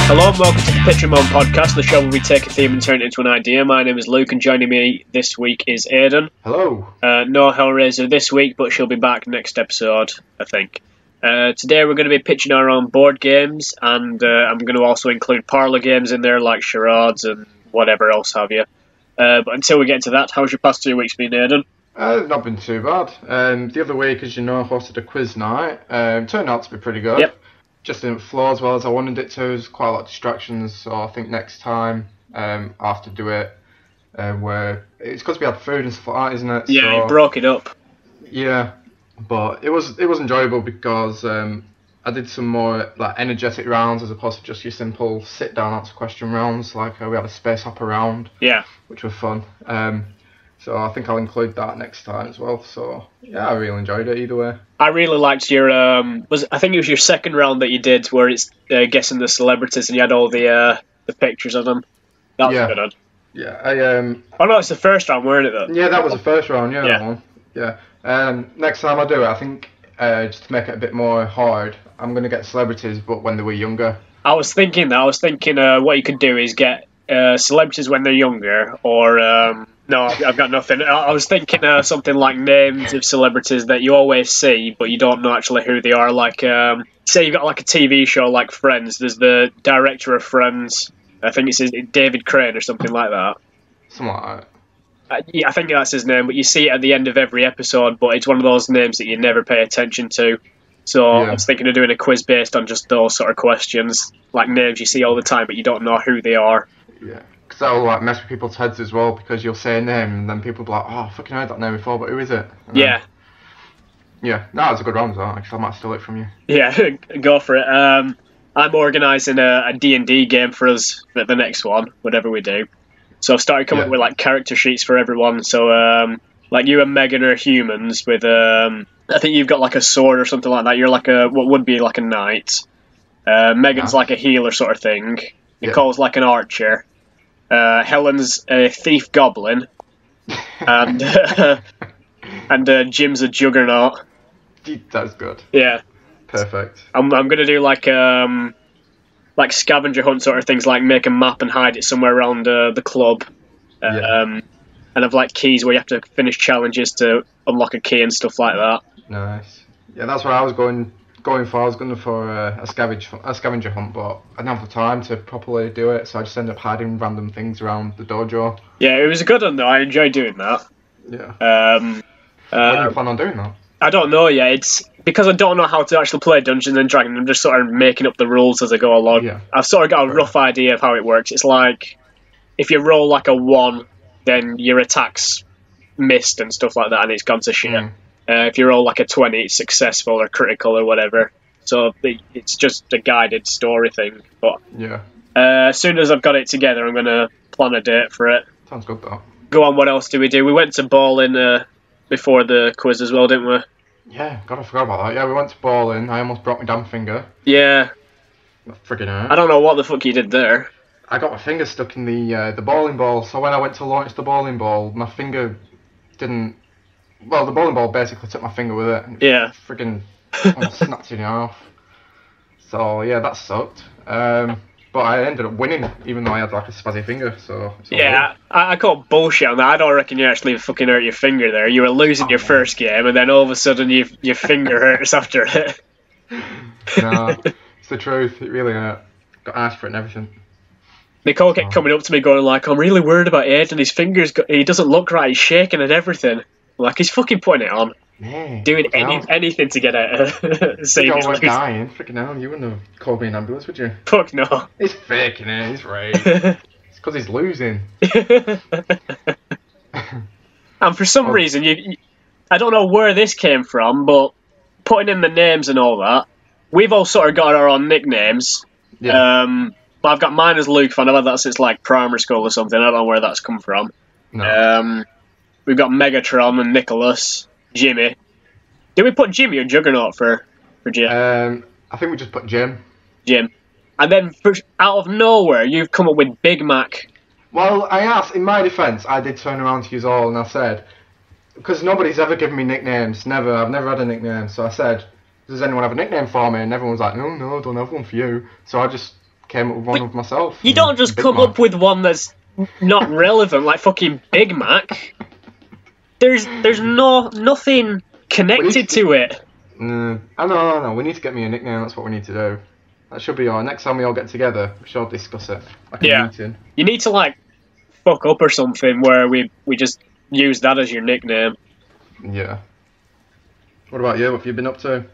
Hello and welcome to the Pitch and Moan podcast, the show where we take a theme and turn it into an idea. My name is Luke and joining me this week is Aidan. Hello. No Hellraiser this week, but she'll be back next episode, I think. Today we're going to be pitching our own board games, and I'm going to also include parlour games in there like charades and whatever else have you. But until we get to that, how's your past 2 weeks been, Aidan? Not been too bad. The other week, as you know, I hosted a quiz night. Turned out to be pretty good. Yep. Just didn't flow as well as I wanted it to. There's quite a lot of distractions, so I think next time I'll have to do it where it's because we had food and stuff like that, isn't it? Yeah, so, you broke it up. Yeah, but it was enjoyable because I did some more like energetic rounds as opposed to just your simple sit down answer question rounds. Like we had a space hopper round, Yeah. which was fun. So I think I'll include that next time as well. So yeah, I really enjoyed it either way. I really liked your I think it was your second round that you did where it's guessing the celebrities and you had all the pictures of them. That was Yeah. good. Yeah, Oh no, it's the first round, weren't it though? yeah, that was the first round. Yeah, Yeah. that one. Yeah. Next time I do it, I think just to make it a bit more hard, I'm gonna get celebrities, but when they were younger. I was thinking what you could do is get celebrities when they're younger, or no, I've got nothing. I was thinking something like names of celebrities that you always see, but you don't know actually who they are. Like, say you've got like a TV show like Friends. There's the director of Friends. I think it's David Crane or something like that. Something like that. Yeah, I think that's his name, but you see it at the end of every episode, but it's one of those names that you never pay attention to. So Yeah. I was thinking of doing a quiz based on just those sort of questions, like names you see all the time, but you don't know who they are. Yeah. Because that'll like mess with people's heads as well, because you'll say a name and then people will be like, oh, I fucking heard that name before, but who is it? And Yeah, Yeah, that was a good round, that. Actually, I might steal it from you. yeah, go for it. I'm organising a D&D game for us for the next one, whatever we do. So I've started coming up with like character sheets for everyone. So like you and Megan are humans with I think you've got like a sword or something like that. You're like what would be like a knight. Megan's like a healer sort of thing. Nicole's like an archer. Helen's a thief goblin, and and Jim's a juggernaut. That's good. Yeah, Perfect. I'm gonna do like scavenger hunt sort of things, like make a map and hide it somewhere around the club. And have like keys where you have to finish challenges to unlock a key and stuff like that. Nice. Yeah, that's what I was going for. I was going for a scavenger hunt, but I didn't have the time to properly do it, so I just ended up hiding random things around the dojo. Yeah, it was a good one though. I enjoyed doing that. Yeah. When When do you plan on doing that? I don't know yet. It's because I don't know how to actually play Dungeons and Dragons. I'm just sort of making up the rules as I go along. Yeah. I've sort of got a rough idea of how it works. It's like if you roll like a 1, then your attack's missed and stuff like that, and it's gone to shit. If you roll like a 20, it's successful or critical or whatever. So it's just a guided story thing. But Yeah. as soon as I've got it together, I'm going to plan a date for it. Sounds good, though. Go on, what else do we do? We went to bowling before the quiz as well, didn't we? Yeah, God, I forgot about that. Yeah, we went to bowling. I almost broke my damn finger. Yeah. That friggin' hurt. I don't know what the fuck you did there. I got my finger stuck in the bowling ball, so when I went to launch the bowling ball, my finger didn't... Well, the bowling ball basically took my finger with it. And Yeah. Friggin' almost snapped it off. So, yeah, that sucked. But I ended up winning, even though I had like a spazzy finger, so... It's all Yeah, I call bullshit on that. I don't reckon you actually fucking hurt your finger there. You were losing your first game, and then all of a sudden your finger hurts after it. good. Nah, it's the truth. It really hurt. Got asked for it and everything. Nicole kept coming up to me going like, I'm really worried about Aidan, his fingers, he doesn't look right, he's shaking and everything. Like, he's fucking putting it on. Yeah. Doing anything to get out See, save I his was life. dying. Freaking hell, you wouldn't have called me an ambulance, would you? Fuck no. He's faking it, he's right. It's because he's losing. And for some reason, I don't know where this came from, but putting in the names and all that, we've all sort of got our own nicknames. Yeah. But I've got mine as Luke fan. I've had that since like primary school or something. I don't know where that's come from. No. We've got Megatron and Nicholas, Jimmy. Did we put Jimmy or Juggernaut for Jim? I think we just put Jim. Jim. And then out of nowhere, you've come up with Big Mac. Well, I asked, in my defence, I did turn around to you all and I said, because nobody's ever given me nicknames, never, I've never had a nickname, so I said, does anyone have a nickname for me? And everyone was like, no, I don't have one for you. So I just came up with one of myself. You don't just Big come Mac. up with one that's not relevant, like fucking Big Mac. There's nothing connected to it. I know. We need to get me a nickname. That's what we need to do. That should be our next time we all get together. We should all discuss it, like a meeting. You need to like fuck up or something where we just use that as your nickname. Yeah. What about you? What have you been up to?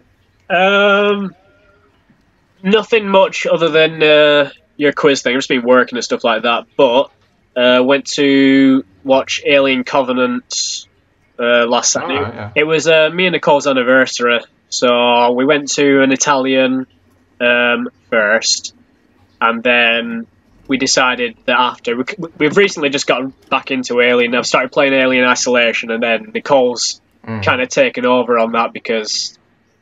Nothing much other than your quiz thing. I've just been working and stuff like that. But went to watch Alien Covenant last Saturday. Right, yeah. It was me and Nicole's anniversary, so we went to an Italian first, and then we decided that after we've recently just got back into Alien. I've started playing Alien Isolation, and then Nicole's kind of taken over on that because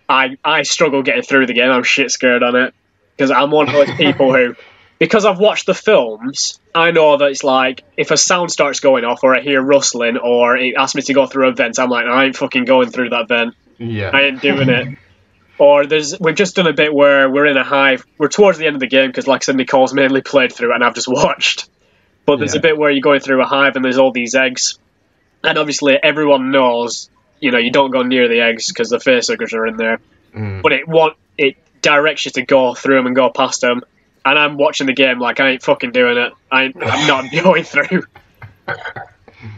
I struggle getting through the game. I'm shit scared on it because I'm one of those people who, because I've watched the films, I know that it's like if a sound starts going off or I hear rustling or it asks me to go through a vent, I'm like, I ain't fucking going through that vent. Yeah. I ain't doing it. Or we've just done a bit where we're in a hive. We're towards the end of the game because, like I said, Nicole's mainly played through it and I've just watched. But there's a bit where you're going through a hive and there's all these eggs. And obviously everyone knows, you don't go near the eggs because the facehuggers are in there. But it directs you to go through them and go past them. And I'm watching the game like I ain't fucking doing it. I'm not going through.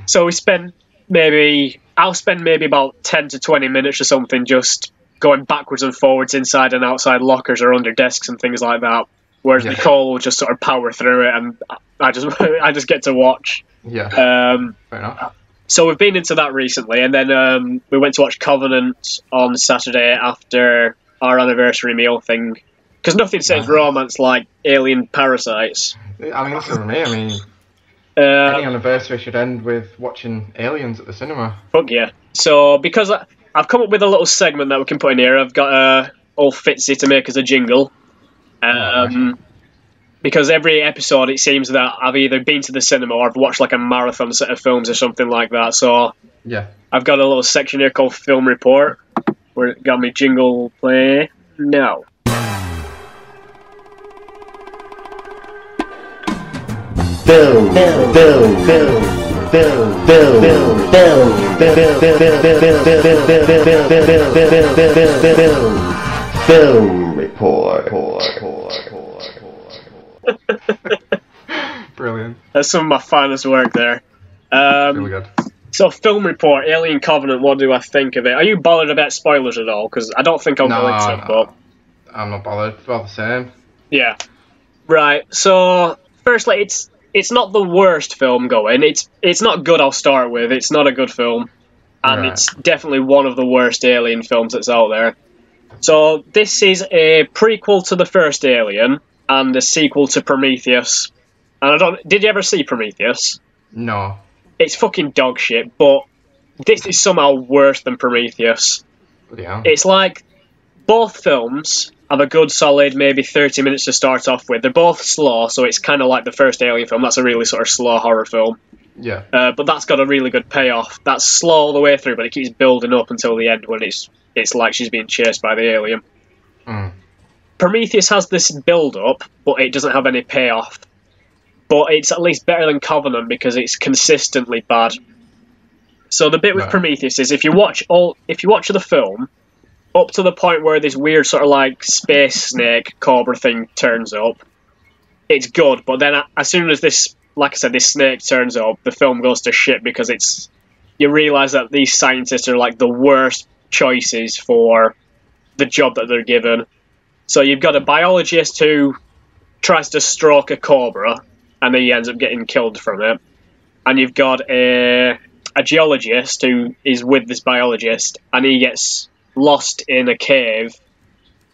So I'll spend maybe about 10 to 20 minutes or something just going backwards and forwards inside and outside lockers or under desks and things like that. Whereas Nicole will just sort of power through it, and I just get to watch. Yeah. Fair enough. So we've been into that recently, and then we went to watch Covenant on Saturday after our anniversary meal thing. Because nothing says romance like alien parasites. I mean, listen to me. I mean, any anniversary should end with watching Aliens at the cinema. Fuck yeah. So, because I've come up with a little segment that we can put in here, I've got all Fitzy to make as a jingle. Because every episode it seems that I've either been to the cinema or I've watched like a marathon set of films or something like that. So yeah, I've got a little section here called Film Report where it got me jingle play now. Film report. Brilliant. That's some of my finest work there. Really good. So, Film Report, Alien Covenant, what do I think of it? Are you bothered about spoilers at all? Because I don't think I'll go into it, but... I'm not bothered. About the same. Yeah. Right, so, firstly, it's not the worst film going. It's not good, I'll start with. It's not a good film. And it's definitely one of the worst Alien films that's out there. So, this is a prequel to the first Alien and a sequel to Prometheus. And did you ever see Prometheus? No. It's fucking dog shit, but this is somehow worse than Prometheus. Yeah. It's like both films have a good solid maybe 30 minutes to start off with. They're both slow, so it's kind of like the first Alien film. That's a really sort of slow horror film. Yeah. But that's got a really good payoff. That's slow all the way through, but it keeps building up until the end when it's like she's being chased by the alien. Prometheus has this build-up, but it doesn't have any payoff. But it's at least better than Covenant because it's consistently bad. So the bit with Prometheus is if you watch the film up to the point where this weird sort of like space snake cobra thing turns up, it's good. But then as soon as this, like I said, this snake turns up, the film goes to shit because you realise that these scientists are like the worst choices for the job that they're given. So you've got a biologist who tries to stroke a cobra, and then he ends up getting killed from it. And you've got a geologist who is with this biologist, and he gets lost in a cave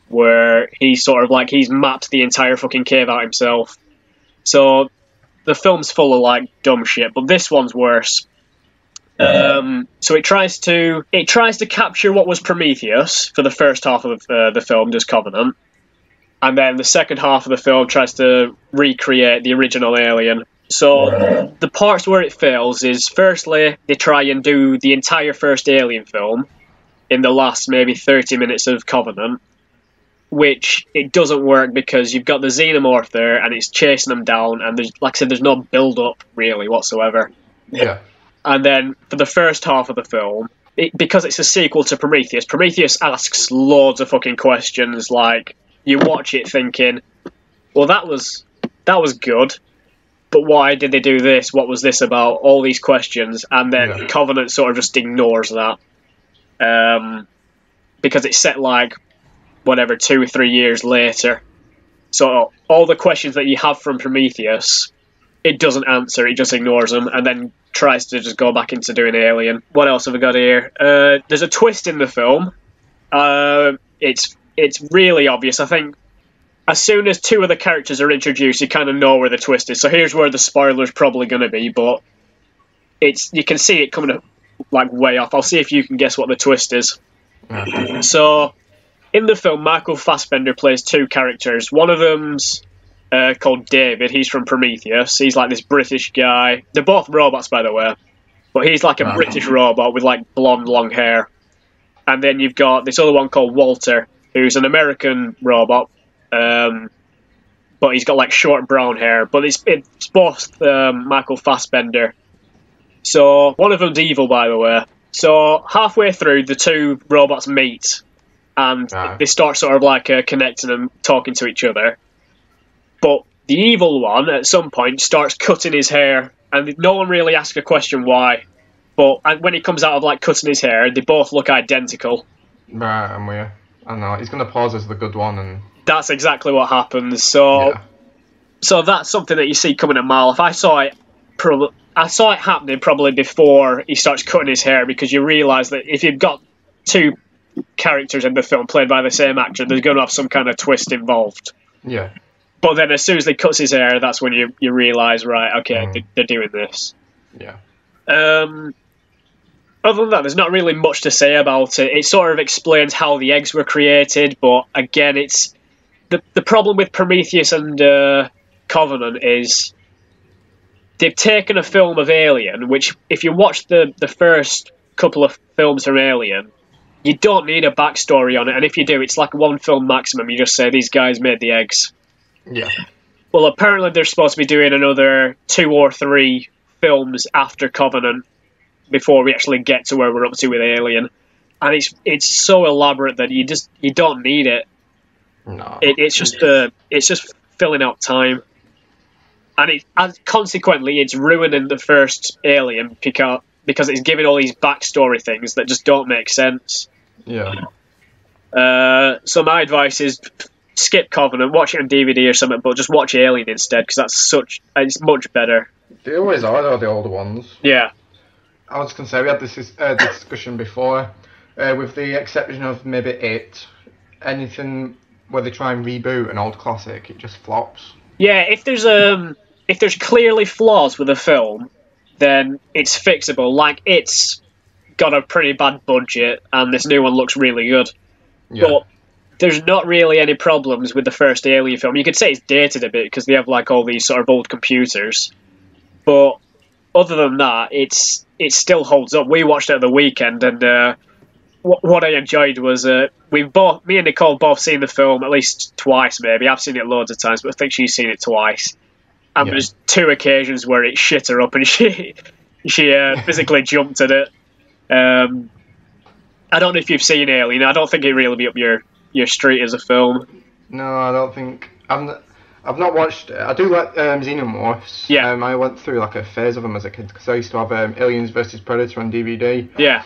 where he's mapped the entire fucking cave out himself. So the film's full of like dumb shit, but this one's worse. So it tries to capture what was Prometheus for the first half of the film, just Covenant, and then the second half of the film tries to recreate the original Alien. So the parts where it fails is, firstly, they try and do the entire first Alien film in the last maybe 30 minutes of Covenant, which it doesn't work because you've got the xenomorph there and it's chasing them down, and there's, like I said, there's no build-up really whatsoever. Yeah. And then for the first half of the film, because it's a sequel to Prometheus, Prometheus asks loads of fucking questions. Like, you watch it thinking, well, that was good, but why did they do this? What was this about? All these questions, and then Covenant sort of just ignores that, because it's set like whatever 2 or 3 years later. So all the questions that you have from Prometheus, it doesn't answer. It just ignores them, and then tries to just go back into doing Alien. What else have we got here? There's a twist in the film. It's really obvious. I think as soon as 2 of the characters are introduced, you kind of know where the twist is. So here's where the spoiler's probably going to be, but you can see it coming like way off. I'll see if you can guess what the twist is. So in the film, Michael Fassbender plays 2 characters. One of them's called David. He's from Prometheus. He's like this British guy. They're both robots, by the way, but he's like a British robot with like blonde, long hair. And then you've got this other one called Walter, who's an American robot, but he's got like short brown hair. But it's both Michael Fassbender. So one of them's evil, by the way. So halfway through, the 2 robots meet, and they start sort of like connecting and talking to each other. But the evil one, at some point, starts cutting his hair, and no one really asks a question why. But when he comes out of like cutting his hair, they both look identical. Right, I'm with you. I know, he's going to pause as the good one, and that's exactly what happens. So that's something that you see coming a mile off. I saw it happening probably before he starts cutting his hair, because you realise that if you've got 2 characters in the film played by the same actor, there's going to have some kind of twist involved. Yeah. But then as soon as they cuts his hair, that's when you realise, right, okay, they're doing this. Yeah. Other than that, there's not really much to say about it. It sort of explains how the eggs were created, but again, it's the problem with Prometheus and Covenant is they've taken a film of Alien, which if you watch the first couple of films from Alien, you don't need a backstory on it, and if you do, it's like 1 film maximum. You just say, these guys made the eggs. Yeah. Well, apparently they're supposed to be doing another 2 or 3 films after Covenant before we actually get to where we're up to with Alien, and it's so elaborate that you don't need it. No. It's just filling out time, and consequently it's ruining the first Alien because it's giving all these backstory things that just don't make sense. Yeah. So my advice is skip Covenant, watch it on DVD or something, but just watch Alien instead, because it's much better. They always are, though, the older ones. Yeah. I was going to say, we had this discussion before, with the exception of maybe 8, anything where they try and reboot an old classic, it just flops. Yeah, if there's clearly flaws with a film, then it's fixable. Like, it's got a pretty bad budget, and this new one looks really good. Yeah. But there's not really any problems with the first Alien film. You could say it's dated a bit, because they have like all these sort of old computers. But other than that, it still holds up. We watched it at the weekend, and what I enjoyed was me and Nicole both seen the film at least twice, maybe. I've seen it loads of times, but I think she's seen it twice. And there's 2 occasions where it shit her up, and she physically jumped at it. I don't know if you've seen Alien. I don't think it really be up your street as a film. No, I don't think. I've not watched it. I do like Xenomorphs. Yeah. I went through like a phase of them as a kid, because I used to have Aliens vs Predator on DVD. Yeah.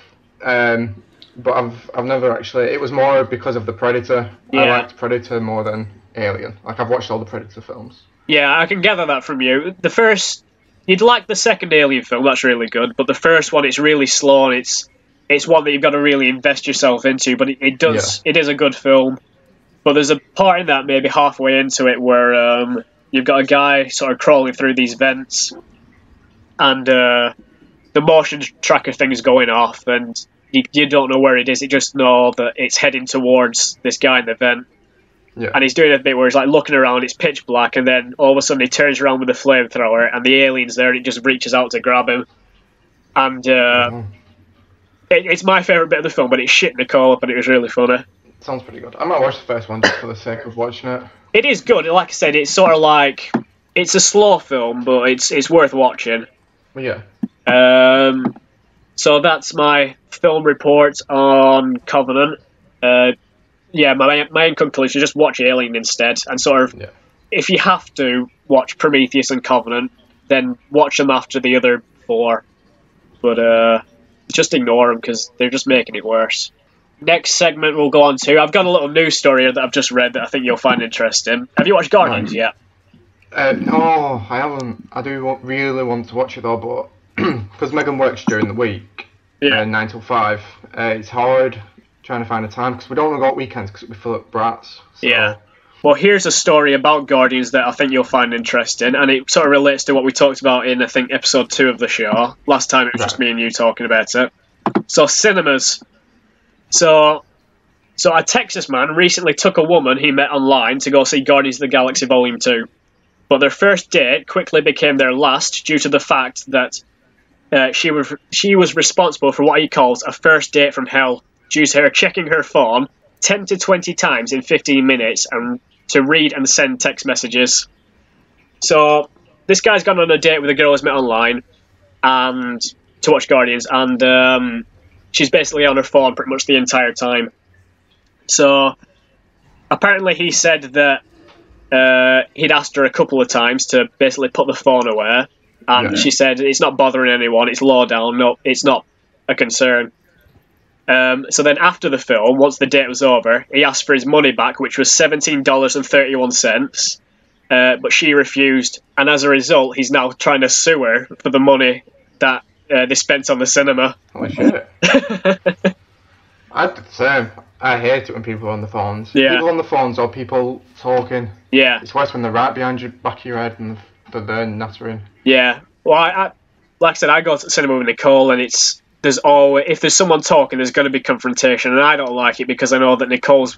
But I've never actually. It was more because of the Predator. Yeah. I liked Predator more than Alien. Like, I've watched all the Predator films. Yeah, I can gather that from you. You'd like the second Alien film. That's really good. But the first one, it's really slow, and it's one that you've got to really invest yourself into. But it does. Yeah. It is a good film. But there's a part in that, maybe halfway into it, where you've got a guy sort of crawling through these vents, and the motion tracker thing is going off, and you don't know where it is. You just know that it's heading towards this guy in the vent. Yeah. And he's doing a bit where he's like looking around, it's pitch black, and then all of a sudden he turns around with a flamethrower, and the alien's there, and it just reaches out to grab him. And it's my favourite bit of the film, but it shit Nicole up, and it was really funny. Sounds pretty good. I might watch the first one just for the sake of watching it. It is good. Like I said, it's sort of like it's a slow film, but it's worth watching. Yeah. So that's my film report on Covenant. Yeah, my main conclusion: just watch Alien instead, and sort of if you have to watch Prometheus and Covenant, then watch them after the other 4. But just ignore them because they're just making it worse. Next segment we'll go on to. I've got a little news story that I've just read that I think you'll find interesting. Have you watched Guardians yet? No, I haven't. I do really want to watch it though, but because Megan works during the week, 9 till 5, it's hard trying to find a time because we don't go at weekends because we fill up brats. So. Yeah. Well, here's a story about Guardians that I think you'll find interesting, and it sort of relates to what we talked about in, I think, episode 2 of the show. Last time it was just me and you talking about it. So, cinemas. So a Texas man recently took a woman he met online to go see Guardians of the Galaxy Volume 2. But their first date quickly became their last due to the fact that she was responsible for what he calls a first date from hell, due to her checking her phone 10 to 20 times in 15 minutes and to read and send text messages. So this guy's gone on a date with a girl he's met online and to watch Guardians, and she's basically on her phone pretty much the entire time. So apparently he said that he'd asked her a couple of times to basically put the phone away, and she said it's not bothering anyone, it's low down, no, it's not a concern. So then after the film, once the date was over, he asked for his money back, which was $17.31, but she refused, and as a result, he's now trying to sue her for the money that they spent on the cinema. Holy shit. I do the same. I hate it when people are on the phones. Yeah. People on the phones or people talking. Yeah. It's worse when they're right behind your back of your head and they're nattering. Yeah. Well, I like I said, I go to the cinema with Nicole, and there's always, if there's someone talking, there's going to be confrontation, and I don't like it because I know that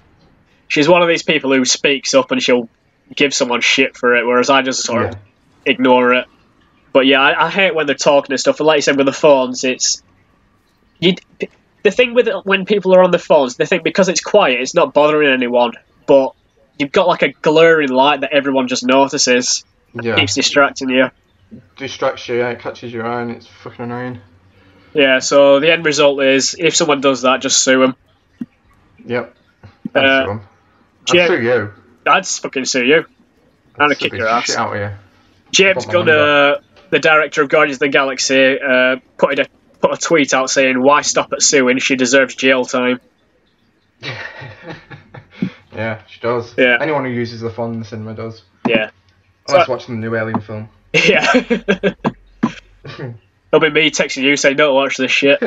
she's one of these people who speaks up and she'll give someone shit for it, whereas I just sort of ignore it. But yeah, I hate when they're talking and stuff. And like you said, with the phones, the thing with it, when people are on the phones, they think because it's quiet, it's not bothering anyone. But you've got like a glaring light that everyone just notices. Yeah. Keeps distracting you. Distracts you, it catches your eye, and it's fucking annoying. Yeah, so the end result is, if someone does that, just sue them. Yep. I'd sue them. I'd sue you. I'd fucking sue you. And I'd kick your ass. Shit out of you. James Gunn, the director of Guardians of the Galaxy, put a tweet out saying, "Why stop at suing? She deserves jail time." Yeah, she does. Yeah. Anyone who uses the phone in the cinema does. Yeah. Unless watching the new Alien film. Yeah. It'll be me texting you saying, "Don't watch this shit."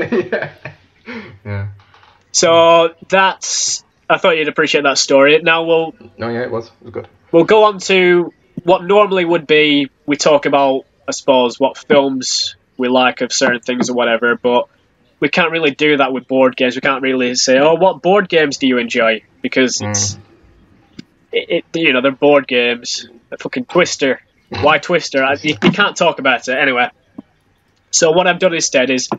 Yeah. So I thought you'd appreciate that story. Now No, yeah, it was. It was good. We'll go on to what normally would be, we talk about, I suppose, what films we like of certain things or whatever, but we can't really do that with board games. We can't really say, "Oh, what board games do you enjoy?" Because they're board games. A fucking Twister. Why Twister? You can't talk about it anyway. So what I've done instead is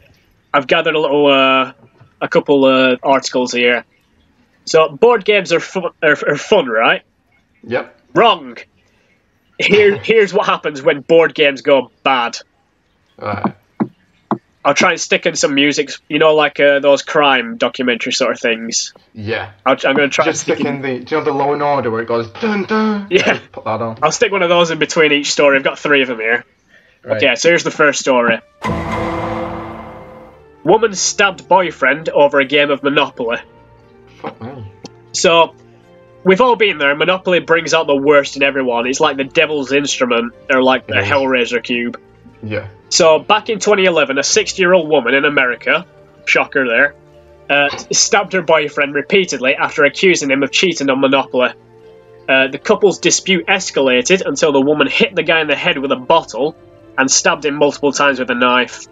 I've gathered a couple of articles here. So board games are fun, right? Yep. Wrong. Here's what happens when board games go bad. Right. I'll try and stick in some music, like those crime documentary sort of things. Yeah. I'm going to try and stick in the Law and Order where it goes dun dun. Yeah. Put that on. I'll stick one of those in between each story. I've got 3 of them here. Right. Okay, so here's the first story. Woman stabbed boyfriend over a game of Monopoly. Fuck me. So, we've all been there. Monopoly brings out the worst in everyone. It's like the devil's instrument, or like a Hellraiser cube. Yeah. So, back in 2011, a 60-year-old woman in America, shocker there, stabbed her boyfriend repeatedly after accusing him of cheating on Monopoly. The couple's dispute escalated until the woman hit the guy in the head with a bottle and stabbed him multiple times with a knife.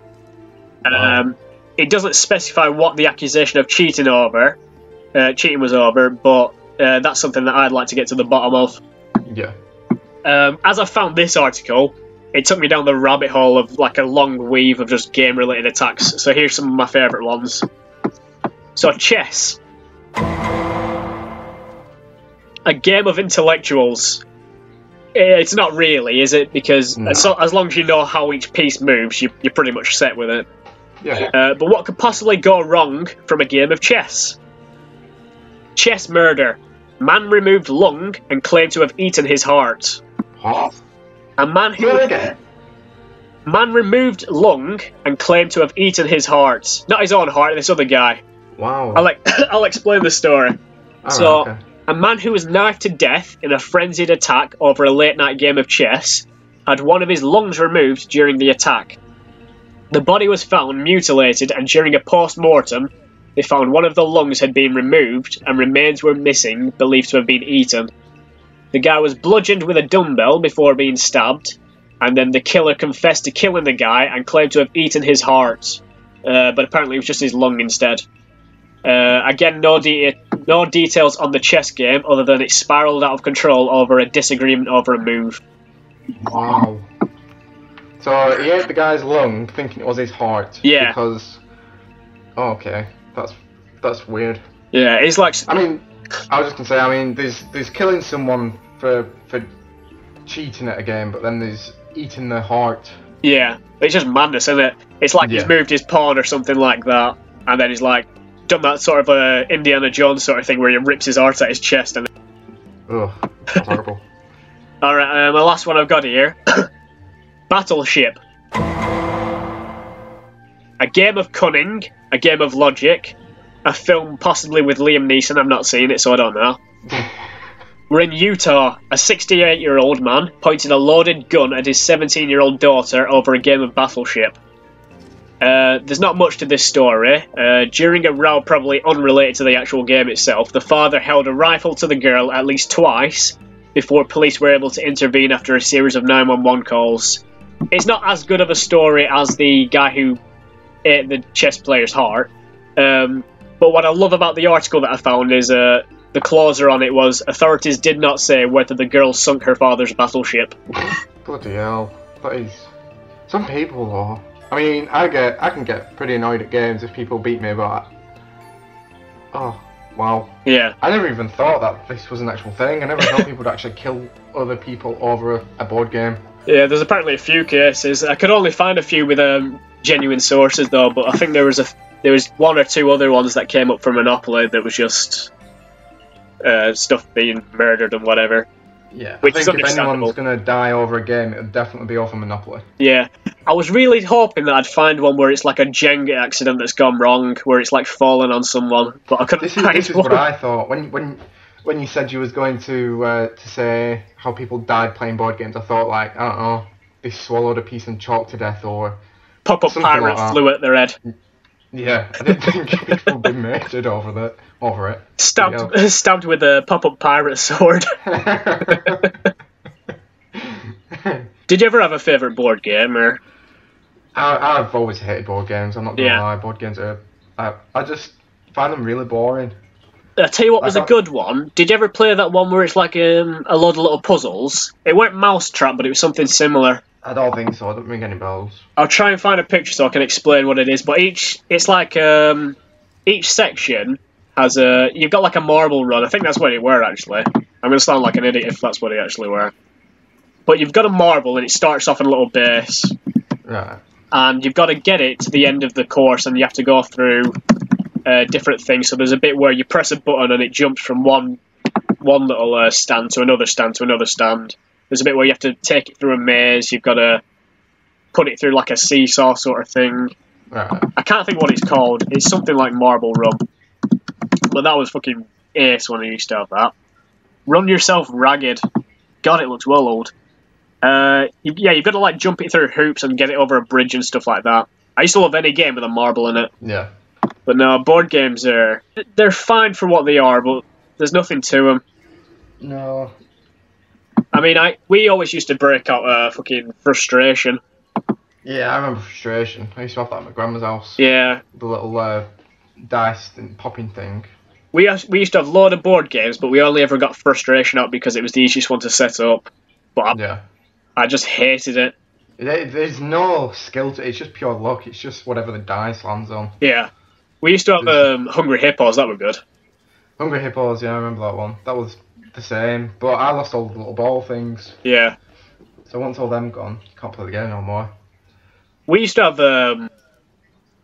It doesn't specify what the accusation of cheating was over, but that's something that I'd like to get to the bottom of. Yeah. As I found this article, it took me down the rabbit hole of like a long weave of just game-related attacks. So here's some of my favourite ones. So chess. a game of intellectuals. It's not really, is it? Because as long as you know how each piece moves, you're pretty much set with it. Yeah. But what could possibly go wrong from a game of chess? Chess murder. Man removed lung and claimed to have eaten his heart. What? A man who... Man removed lung and claimed to have eaten his heart. Not his own heart, this other guy. Wow. I'll explain the story. Okay. A man who was knifed to death in a frenzied attack over a late-night game of chess had one of his lungs removed during the attack. The body was found mutilated, and during a post-mortem, they found one of the lungs had been removed and remains were missing, believed to have been eaten. The guy was bludgeoned with a dumbbell before being stabbed, and then the killer confessed to killing the guy and claimed to have eaten his heart, but apparently it was just his lung instead. Again, no details on the chess game other than it spiraled out of control over a disagreement over a move. Wow. So he ate the guy's lung thinking it was his heart. Yeah. Because... Oh, okay. That's weird. Yeah, it's like... I mean, I was just gonna say, I mean, there's killing someone for cheating at a game, but then there's eating their heart. Yeah, it's just madness, isn't it? It's like he's moved his pawn or something like that, and then he's like done that sort of Indiana Jones sort of thing where he rips his heart out his chest. And ugh, that's horrible. All right, my last one I've got here: Battleship. A game of cunning, a game of logic, a film possibly with Liam Neeson. I've not seen it, so I don't know. We're in Utah. A 68-year-old man pointed a loaded gun at his 17-year-old daughter over a game of Battleship. There's not much to this story. During a row probably unrelated to the actual game itself, the father held a rifle to the girl at least twice before police were able to intervene after a series of 911 calls. It's not as good of a story as the guy who ate the chess player's heart. But what I love about the article that I found is... the closer on it was, authorities did not say whether the girl sunk her father's battleship. Bloody hell. That is... Some people, though. I mean, I can get pretty annoyed at games if people beat me, but... Oh, wow. Yeah. I never even thought that this was an actual thing. I never thought people would actually kill other people over a board game. Yeah, there's apparently a few cases. I could only find a few with genuine sources, though, but I think there was one or two other ones that came up from Monopoly that was just... stuff being murdered and whatever. Yeah, which I is think if understandable. anyone's going to die over a game, it would definitely be over Monopoly. Yeah. I was really hoping that I'd find one where it's like a Jenga accident that's gone wrong, where it's like fallen on someone, but I couldn't find This is one. what I thought. When you said you was going to say how people died playing board games, I thought like, I don't know, they swallowed a piece and choked to death or... Pop-up pirate flew at their head. Yeah, I didn't think people would be murdered over it. Stabbed with a pop-up pirate sword. Did you ever have a favourite board game? Or? I've always hated board games, I'm not going to lie. Board games are... I just find them really boring. I'll tell you what was a good one. Did you ever play that one where it's like a load of little puzzles? It weren't Mousetrap, but it was something similar. I don't think so. I don't ring any bells. I'll try and find a picture so I can explain what it is. But each section has you've got like a marble run. I think that's what it were actually. I'm gonna sound like an idiot if that's what it actually were. But you've got a marble and it starts off in a little base. Right. And you've got to get it to the end of the course, and you have to go through different things. So there's a bit where you press a button and it jumps from one little stand to another stand to another stand. There's a bit where you have to take it through a maze. You've got to put it through like a seesaw sort of thing. Right. I can't think what it's called. It's something like Marble Run. But that was fucking ace when I used to have that. Run Yourself Ragged. God, it looks well old. You've got to like jump it through hoops and get it over a bridge and stuff like that. I used to love any game with a marble in it. Yeah. But no, board games they're fine for what they are, but there's nothing to them. No. I mean, we always used to break out fucking Frustration. Yeah, I remember Frustration. I used to have that at my grandma's house. Yeah. The little dice and popping thing. We used to have a load of board games, but we only ever got Frustration out because it was the easiest one to set up. But I just hated it. There's no skill to it. It's just pure luck. It's just whatever the dice lands on. Yeah. We used to have Hungry Hippos. That were good. Hungry Hippos, yeah, I remember that one. That was the same, but I lost all the little ball things. Yeah. So once all them gone, can't play the game no more. We used to have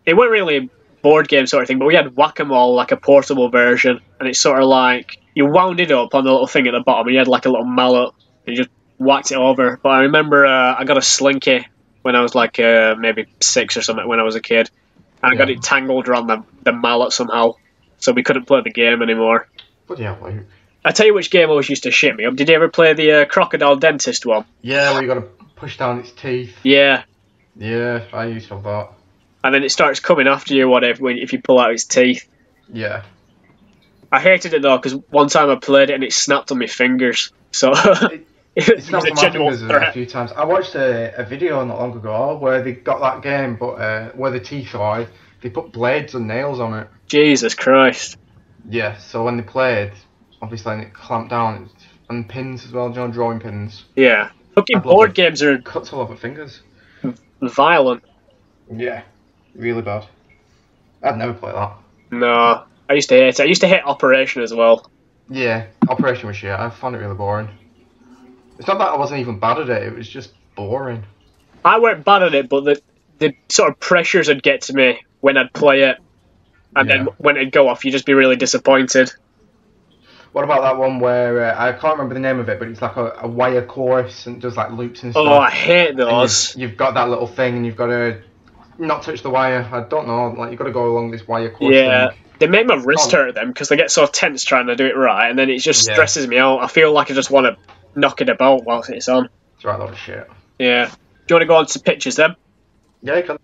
it wasn't really a board game sort of thing, but we had Whack-A-Mole, like a portable version, and it's sort of like you wound it up on the little thing at the bottom, and you had like a little mallet, and you just whacked it over. But I remember I got a Slinky when I was like maybe 6 or something when I was a kid, and I got it tangled around the mallet somehow, so we couldn't play the game anymore. Bloody hell, Luke. I tell you which game always used to shit me up. Did you ever play the Crocodile Dentist one? Yeah, where you got to push down its teeth. Yeah. Yeah, I used to have that. And then it starts coming after you, whatever, if you pull out his teeth. Yeah. I hated it though, because one time I played it and it snapped on my fingers. So it snapped on my fingers a few times. I watched a video not long ago where they got that game, but where the teeth are, they put blades and nails on it. Jesus Christ. Yeah, so when they played, obviously it clamped down, and pins as well, drawing pins. Yeah. Fucking board games are cuts all over fingers. Violent. Yeah, really bad. I'd never play that. No, I used to hate it. I used to hate Operation as well. Yeah, Operation was shit. I found it really boring. It's not that I wasn't even bad at it, it was just boring. I weren't bad at it, but the sort of pressures would get to me when I'd play it. And then when it'd go off, you'd just be really disappointed. What about that one where, I can't remember the name of it, but it's like a wire course and does like loops and stuff. Oh, I hate those. You've got that little thing and you've got to not touch the wire. I don't know, like you've got to go along this wire course thing. They make my wrist hurt them because they get so tense trying to do it right, and then it just stresses me out. I feel like I just want to knock it about whilst it's on. It's right load of shit. Yeah. Do you want to go on to pictures then? Yeah, you can.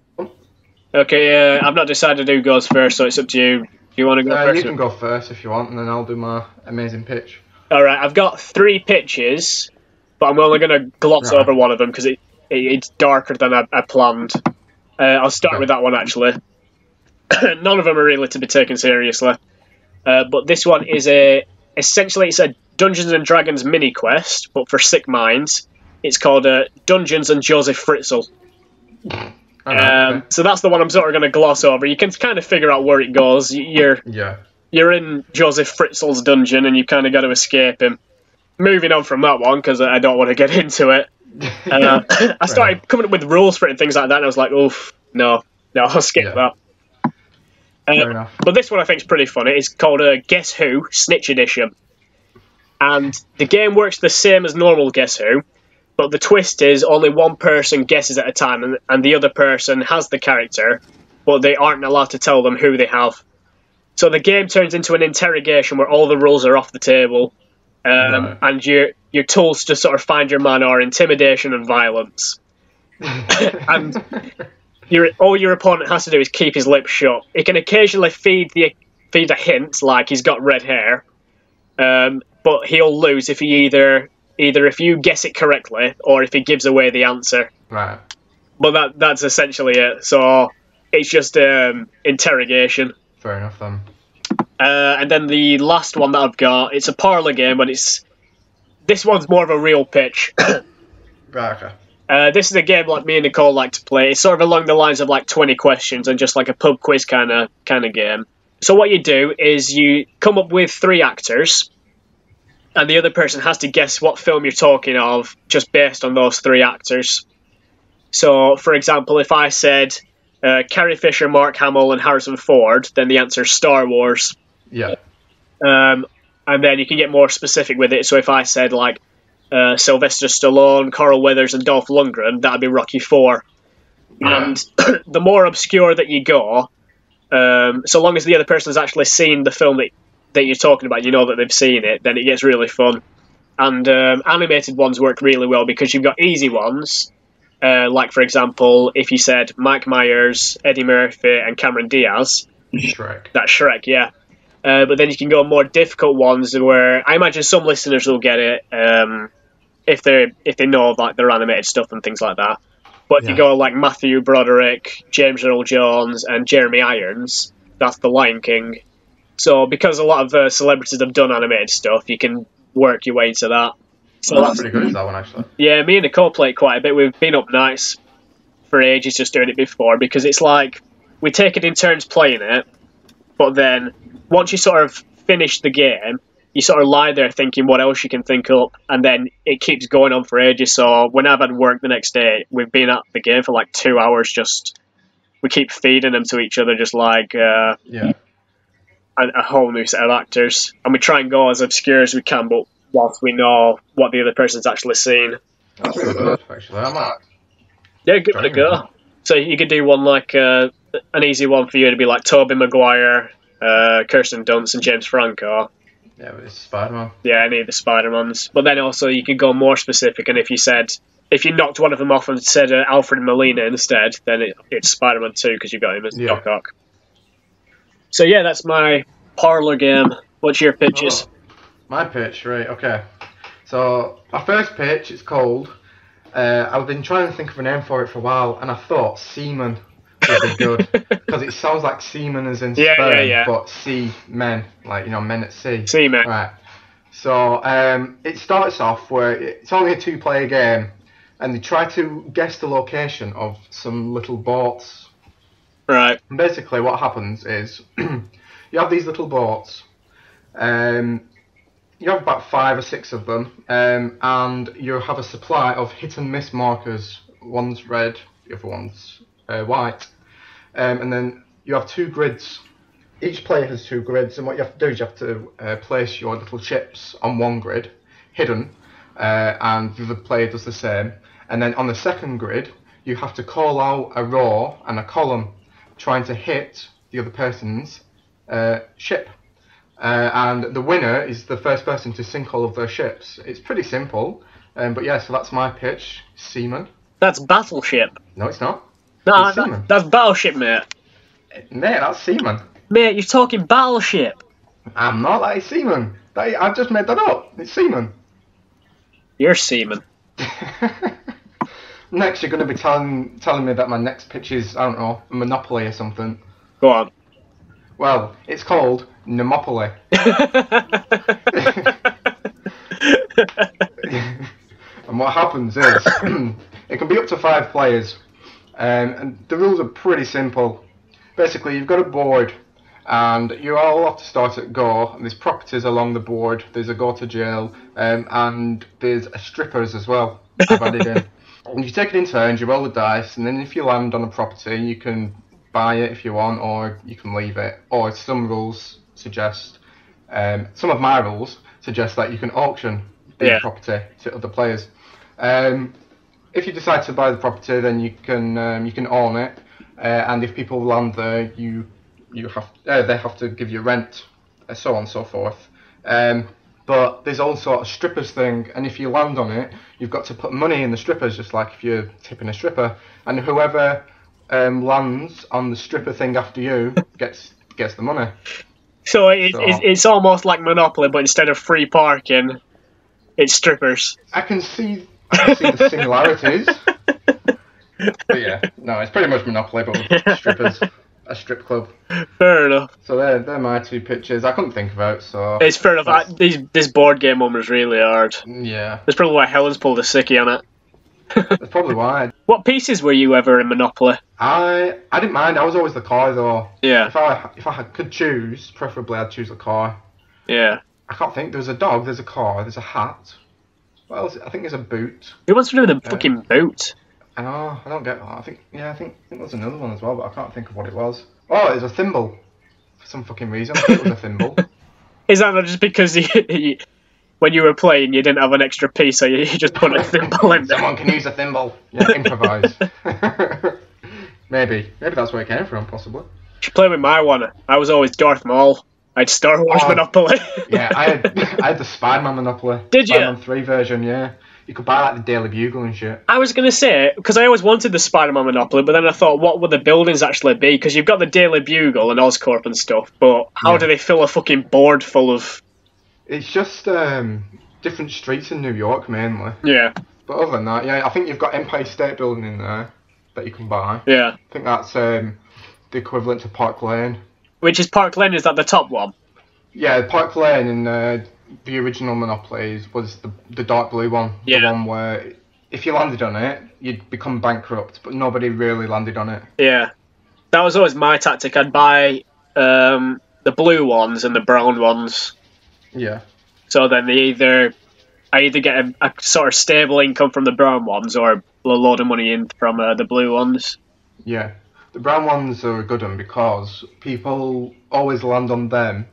Okay, I've not decided who goes first, so it's up to you. Do you want to go first? You can go first if you want, and then I'll do my amazing pitch. Alright, I've got 3 pitches, but I'm only going to gloss over one of them because it's darker than I planned. I'll start with that one, actually. None of them are really to be taken seriously. But this one is essentially it's a Dungeons and Dragons mini quest, but for sick minds. It's called Dungeons and Joseph Fritzl. So that's the one I'm sort of going to gloss over. You can kind of figure out where it goes. You're in Joseph Fritzl's dungeon, and you've kind of got to escape him. Moving on from that one, because I don't want to get into it. I started coming up with rules for it and things like that, and I was like, oof, no, I'll skip that. Fair enough. But this one I think is pretty funny. It's called Guess Who Snitch Edition. And the game works the same as normal Guess Who, but the twist is only one person guesses at a time, and the other person has the character, but they aren't allowed to tell them who they have. So the game turns into an interrogation where all the rules are off the table, and your tools to sort of find your man are intimidation and violence. And all your opponent has to do is keep his lips shut. He can occasionally feed a hint, like he's got red hair, but he'll lose if he either if you guess it correctly or if he gives away the answer. Right. But that's essentially it. So it's just interrogation. Fair enough then. And then the last one that I've got, it's a parlour game, but this one's more of a real pitch. Right, okay. This is a game like me and Nicole like to play. It's sort of along the lines of like 20 questions and just like a pub quiz kind of game. So what you do is you come up with 3 actors, and the other person has to guess what film you're talking of just based on those 3 actors. So, for example, if I said Carrie Fisher, Mark Hamill, and Harrison Ford, then the answer is Star Wars. Yeah. And then you can get more specific with it. So if I said like Sylvester Stallone, Carl Weathers, and Dolph Lundgren, that'd be Rocky 4. Yeah. And the more obscure that you go, so long as the other person has actually seen the film that you're talking about, you know that they've seen it, then it gets really fun. And animated ones work really well because you've got easy ones, like, for example, if you said Mike Myers, Eddie Murphy, and Cameron Diaz. Shrek. That's Shrek, yeah. But then you can go more difficult ones where I imagine some listeners will get it if they know like their animated stuff and things like that. But if you go like Matthew Broderick, James Earl Jones, and Jeremy Irons, that's The Lion King. So because a lot of celebrities have done animated stuff, you can work your way into that. So that's pretty good, is that one, actually? Yeah, me and Nicole play it quite a bit. We've been up nights for ages just doing it before, because it's like we take it in turns playing it, but then once you sort of finish the game, you sort of lie there thinking what else you can think up, and then it keeps going on for ages. So when I've had work the next day, we've been at the game for like 2 hours. Just we keep feeding them to each other, just like a whole new set of actors, and we try and go as obscure as we can, but whilst we know what the other person's actually seen. That's really good, actually. I might. Yeah, give it a go. So you could do one like an easy one for you to be like Tobey Maguire, Kirsten Dunst, and James Franco. Yeah, but it's Spider-Man. Yeah, any of the Spider-Mans. But then also you could go more specific, and if you knocked one of them off and said Alfred Molina instead, then it's Spider-Man 2 because you got him as Doc Ock. So yeah, that's my parlour game. What's your pitches? My pitch, right, okay. So, my first pitch is called, I've been trying to think of a name for it for a while, and I thought Seaman would be good. Because it sounds like seaman as in sperm, but sea-men, like, men at sea. Seamen. Right. So, it starts off where it's only a 2-player game, and they try to guess the location of some little boats. Right. And basically what happens is, you have these little boats, you have about 5 or 6 of them, and you have a supply of hit and miss markers. One's red, the other one's white. And then you have 2 grids. Each player has 2 grids, and what you have to do is you have to place your little chips on one grid, hidden, and the other player does the same. And then on the second grid, you have to call out a row and a column, trying to hit the other person's ship. And the winner is the first person to sink all of their ships. It's pretty simple, but yeah, so that's my pitch. Seaman. That's Battleship. No, it's not. No, it's Seaman. That's Battleship, mate. Mate, that's Seaman. Mate, you're talking Battleship. I'm not. That is Seaman. I've just made that up. It's Seaman. You're Seaman. Next, you're going to be telling me that my next pitch is, I don't know, Monopoly or something. Go on. Well, it's called Nemopoly. And what happens is, it can be up to 5 players, and the rules are pretty simple. Basically, you've got a board, and you all have to start at go, and there's properties along the board, there's a go to jail, and there's a strippers as well, I've added in. And you take it in turns, you roll the dice, and then if you land on a property, you can buy it if you want, or you can leave it. Or some rules suggest, some of my rules suggest that you can auction the property to other players. If you decide to buy the property, then you can own it, and if people land there, they have to give you rent, so on and so forth. But there's also a strippers thing, and if you land on it, you've got to put money in the strippers, just like if you're tipping a stripper. And whoever lands on the stripper thing after you gets the money. So it's almost like Monopoly, but instead of free parking, it's strippers. I can see the similarities. But yeah, no, it's pretty much Monopoly, but with strippers. A strip club. Fair enough. So they're my 2 pitches. I couldn't think about it, so... It's fair enough. This board game one was really hard. Yeah. That's probably why Helen's pulled a sickie on it. That's probably why. What pieces were you ever in Monopoly? I didn't mind. I was always the car, though. Yeah. If I could choose, preferably I'd choose a car. Yeah. I can't think. There's a dog, there's a car, there's a hat. What else? I think there's a boot. Who wants to do with a fucking boot? I don't get that. I think there's another one as well, but I can't think of what it was. Oh, it was a thimble. For some fucking reason, I thought it was a thimble. Is that just because when you were playing, you didn't have an extra piece, so you just put a thimble in there? Someone can use a thimble. Yeah, improvise. Maybe that's where it came from, possibly. You should play with my one. I was always Darth Maul. I had Star Wars Monopoly. Yeah, I had the Spider-Man Monopoly. Did you? Spider-Man 3 version, yeah. You could buy like the Daily Bugle and shit. I was going to say, because I always wanted the Spider-Man Monopoly, but then I thought, what would the buildings actually be? Because you've got the Daily Bugle and Oscorp and stuff, but how do they fill a fucking board full of... It's just different streets in New York, mainly. Yeah. But other than that, yeah, I think you've got Empire State Building in there that you can buy. Yeah. I think that's the equivalent to Park Lane. Which is Park Lane, is that the top one? Yeah, Park Lane in... the original Monopoly was the dark blue one. Yeah. The one where if you landed on it, you'd become bankrupt, but nobody really landed on it. Yeah. That was always my tactic. I'd buy the blue ones and the brown ones. Yeah. So then I either get a sort of stable income from the brown ones or a load of money in from the blue ones. Yeah, the brown ones are a good one because people always land on them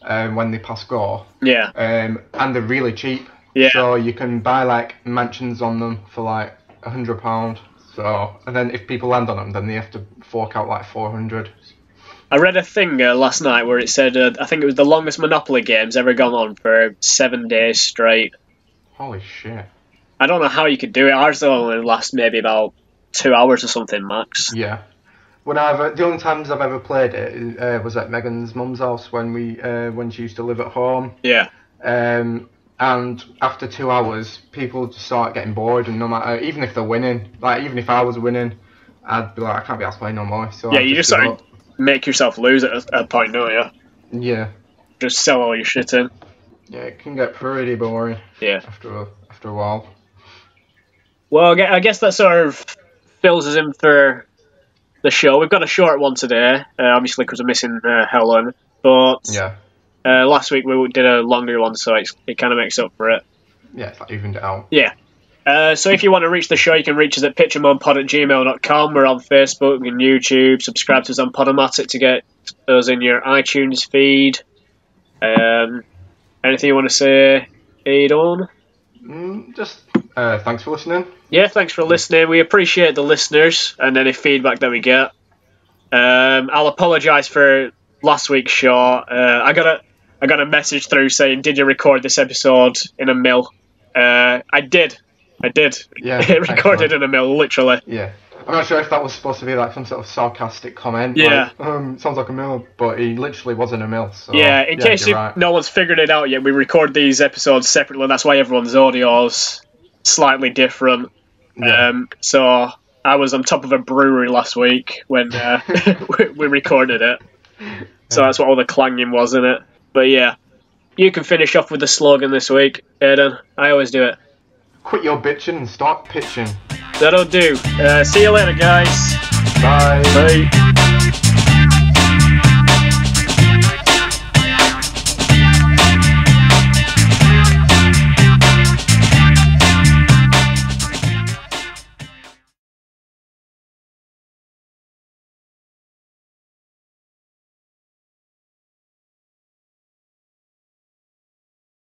when they pass go. Yeah. And they're really cheap. Yeah. So you can buy like mansions on them for like £100. So, and then if people land on them, then they have to fork out like 400. I read a thing last night where it said I think it was the longest Monopoly game's ever gone on for 7 days straight. Holy shit! I don't know how you could do it. Ours will only last maybe about 2 hours or something max. Yeah. The only times I've ever played it was at Megan's mum's house when she used to live at home. Yeah. And after 2 hours, people just start getting bored, and no matter, even if they're winning, like even if I was winning, I'd be like, I can't be asked to play no more. So yeah, you just sort of make yourself lose at a point, don't you? Yeah. Just sell all your shit in. Yeah, it can get pretty boring. Yeah. After a while. Well, I guess that sort of fills us in for the show. We've got a short one today, obviously because we're missing Helen, but yeah. Last week we did a longer one, so it kind of makes up for it. Yeah, it's like evened it out. Yeah. So if you want to reach the show, you can reach us at pitchandmoanpod@gmail.com. We're on Facebook and YouTube. Subscribe to us on Podomatic to get us in your iTunes feed. Anything you want to say, Aidan? Just thanks for listening. Yeah, thanks for listening. We appreciate the listeners and any feedback that we get. I'll apologise for last week's show. I got a message through saying, "Did you record this episode in a mill?" I did. Yeah, it recorded in a mill, literally. Yeah. I'm not sure if that was supposed to be like some sort of sarcastic comment. Yeah. Like, sounds like a mill, but he literally was in a mill. So, yeah, in case no one's figured it out yet, we record these episodes separately. That's why everyone's audio's slightly different. Yeah. So I was on top of a brewery last week when we recorded it. So that's what all the clanging was in it. But yeah, you can finish off with the slogan this week, Aidan. I always do it. Quit your bitching and start pitching. That'll do. See you later, guys. Bye. Bye.